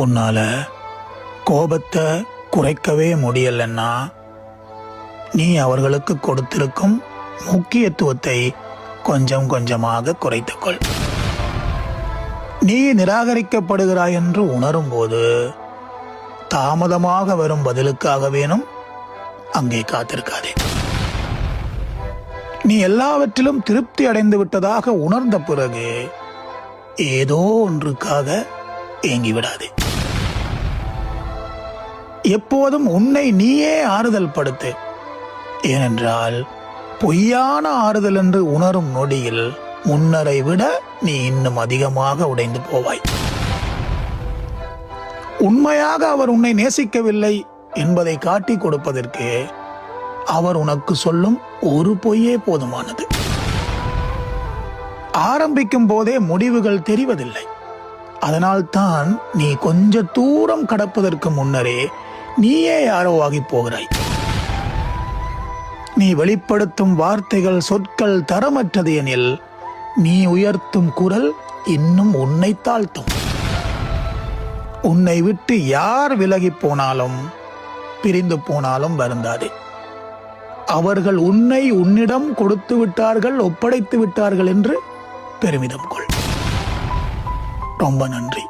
உன்னால கோபத்தை குறைக்கவே முடியலன்னா நீ அவர்களுக்கு கொடுத்திருக்கும் முக்கியத்துவத்தை கொஞ்சம் கொஞ்சமாக குறைத்துக்கொள். நீ நிராகரிக்கப்படுகிறாய் என்று உணரும் போது தாமதமாக வரும் பதிலுக்காக வேணும் அங்கே காத்திருக்காதே. நீ எல்லாவற்றிலும் திருப்தி அடைந்து விட்டதாக உணர்ந்த பிறகு ஏதோ ஒன்றுக்காக ஏங்கி விடாதே. எப்போதும் உன்னை நீயே ஆறுதல் படுத்து. ஏனென்றால் பொய்யான ஆறுதல் என்று உணரும் நொடியில் முன்னரை விட நீ இன்னும் அதிகமாக உடைந்து போவாய். உண்மையாக அவர் உன்னை நேசிக்கவில்லை என்பதை காட்டிக் கொடுப்பதற்கு அவர் உனக்கு சொல்லும் ஒரு பொய்யே போதுமானது. ஆரம்பிக்கும் போதே முடிவுகள் தெரிவதில்லை. அதனால்தான் நீ கொஞ்ச தூரம் கடப்பதற்கு முன்னரே நீயே யாரோ ஆகி போகிறாய். நீ வெளிப்படுத்தும் வார்த்தைகள் சொற்கள் தரமற்றது எனில் நீ உயர்த்தும் குரல் இன்னும் உன்னை தாழ்த்தும். உன்னை விட்டு யார் விலகி போனாலும் பிரிந்து போனாலும் வருந்தாதே. அவர்கள் உன்னை உன்னிடம் கொடுத்து விட்டார்கள், ஒப்படைத்து விட்டார்கள் என்று பெருமிதம் கொள். ரொம்ப நன்றி.